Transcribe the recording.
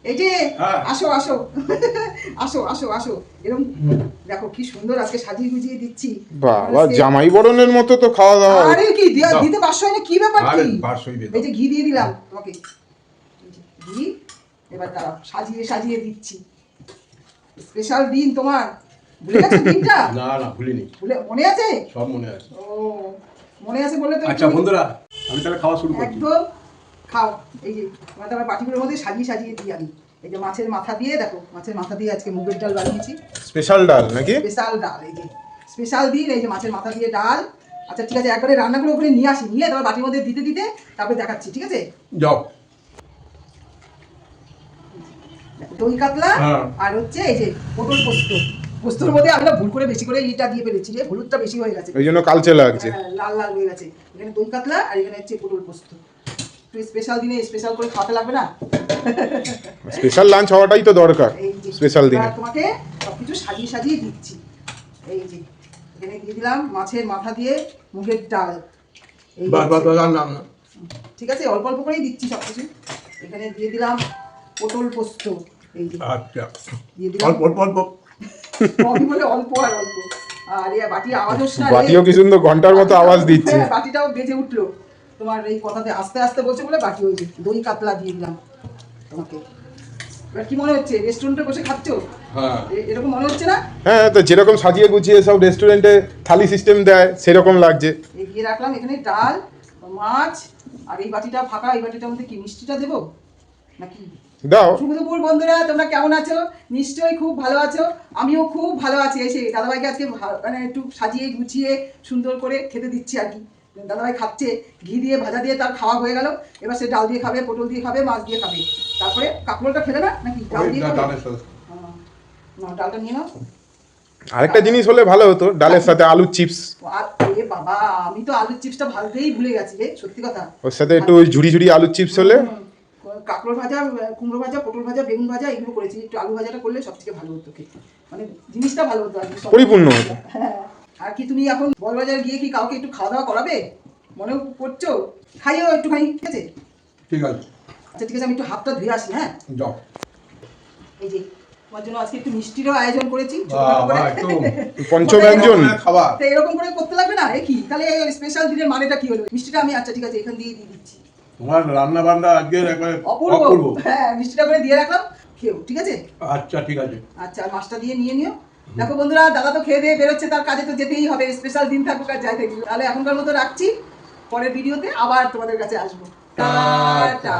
এই যে আসো আসো আসো আসো আসো এরকম দেখো কি সুন্দর আজকে সাজিয়ে গুজিয়ে দিচ্ছি। বাবা জামাই বরণের মতো তো খাওয়া দাওয়া। আরে কি দিতে পারছো না, কি ব্যাপার কি? আরে এই যে ঘি দিয়ে দিলাম তোমাকে, এই যে ঘি। এবার দাঁড়াও সাজিয়ে সাজিয়ে দিচ্ছি। স্পেশাল দিন তোমার, ভুলে গেছো দিনটা? না না ভুলিনি, মনে আছে? সব মনে আছে। ও মনে আছে বলে তো। আচ্ছা বন্ধুরা, আমি তাহলে খাওয়া শুরু করছি। একদম খাও। এই যে আমার বাটিগুলোর মধ্যে সাজিয়ে সাজিয়ে দিই আমি। এই যে মাছের মাথা দিয়ে, দেখো মাছের মাথা দিয়ে আজকে মুগের ডাল বানিয়েছি। স্পেশাল ডাল নাকি? স্পেশাল ডাল, এই যে স্পেশাল দিন, এই যে মাছের মাথা দিয়ে ডাল। আচ্ছা ঠিক আছে, একবারে রান্নাগুলো ওখানে নিয়ে আসি, নিয়ে তারপর বাটির মধ্যে দিতে দিতে তারপরে দেখাচ্ছি, ঠিক আছে? যাও। দই কাতলা আর হচ্ছে এই যে পটল পোস্ত। পোস্তর মধ্যে আমরা ভুল করে বেশি করে ইটা দিয়ে ফেলেছি, যে হলুদটা বেশি হয়ে গেছে, ওই জন্য কালচে লাগছে। লাল লাল হয়ে গেছে। এখানে দই কাতলা আর এখানে হচ্ছে পটল পোস্ত। তো স্পেশাল দিনে স্পেশাল করে খাওয়াতে লাগবে না? স্পেশাল লাঞ্চ হওয়াটাই তো দরকার স্পেশাল দিনে। তোমাকে সবকিছু সাজিয়ে সাজিয়ে দিচ্ছি। এই যে এখানে দিয়ে দিলাম মাছের মাথা দিয়ে মুগের ডাল। এই ঠিক আছে, অল্প অল্প করেই দিচ্ছি সবকিছু। এখানে দিয়ে দিলাম পটল পোস্ত। এই যে আচ্ছা দিয়ে দিলাম অল্প অল্প অল্প আমি বলে অল্প আর অল্প। আর এই বাটি আওয়াজ হচ্ছে না, বাটিও কি সুন্দর ঘন্টার মতো আওয়াজ দিচ্ছে। বাটিটাও বেজে উঠলো তোমার এই কথাতে, আস্তে আস্তে বলছে বলে বাটি। ওই যে দই কাতলা দিয়ে দিলাম তোমাকে। এবার কি মনে হচ্ছে, রেস্টুরেন্টে বসে খাচ্ছো? হ্যাঁ এরকম মনে হচ্ছে না? হ্যাঁ, তো যেরকম সাজিয়ে গুছিয়ে সব রেস্টুরেন্টে থালি সিস্টেম দেয় সেরকম লাগছে। এই দিয়ে রাখলাম এখানে ডাল, মাছ, আর এই বাটিটা ফাঁকা। এই বাটিটার মধ্যে কি মিষ্টিটা দেবো নাকি? দাও। শুভ দুপুর বন্ধুরা, তোমরা কেমন আছো? নিশ্চয়ই খুব ভালো আছো। আমিও খুব ভালো আছি। এসে দাদাভাইকে আজকে মানে একটু সাজিয়ে গুছিয়ে সুন্দর করে খেতে দিচ্ছি আর কি। দাদাভাই খাচ্ছে, ঘি দিয়ে ভাজা দিয়ে তার খাওয়া হয়ে গেল। এবার সে ডাল দিয়ে খাবে, পটল দিয়ে খাবে, মাছ দিয়ে খাবে। তারপরে কাঁকরোলটা খেলে না নাকি? ডাল দিয়ে খাবে? না, ডালটা নিয়ে নাও। আরেকটা জিনিস হলে ভালো হতো, ডালের সাথে আলুর চিপস। এ বাবা, আমি তো আলুর চিপসটা ভাজতেই ভুলে গেছি রে, সত্যি কথা। ওর সাথে একটু ঝুড়ি ঝুড়ি আলুর চিপস হলে। কাঁকরোল ভাজা, কুমড়ো ভাজা, পটল ভাজা, বেগুন ভাজা এগুলো করেছি। একটু আলু ভাজাটা করলে সব থেকে ভালো হতো খেতে, মানে জিনিসটা ভালো হতো আর কি, পরিপূর্ণ হতো। হ্যাঁ। আর কি তুমি এখন বড়বাজার গিয়ে কি কাউকে একটু খাওয়া দাওয়া করাবে মনে করছো? খাইও একটুখানি, ঠিক আছে? ঠিক আছে। আচ্ছা ঠিক আছে, আমি একটু হাতটা ধুয়ে আসি। হ্যাঁ যাও। এই যে তোমার জন্য আজকে একটু মিষ্টিরও আয়োজন করেছি, পঞ্চব্যঞ্জন খাবার। তো এরকম করে করতে লাগবে না? এ কি তাহলে স্পেশাল দিনের মানেটা কি হলো? মিষ্টিটা আমি, আচ্ছা ঠিক আছে, এখান দিয়ে দিচ্ছি। তোমার রান্না বান্না আজকে একবারে অপূর্ব। হ্যাঁ, মিষ্টিটা করে দিয়ে রাখলাম, খেও, ঠিক আছে? আচ্ছা ঠিক আছে। আচ্ছা, আর মাছটা দিয়ে নিয়ে নিও। দেখো বন্ধুরা, দাদা তো খেয়ে দিয়ে বেরোচ্ছে, তার কাজে তো যেতেই হবে, স্পেশাল দিন থাকুক আর যাই থাকুক। তাহলে এখনকার মতো রাখছি, পরের ভিডিওতে আবার তোমাদের কাছে আসবো। টাটা।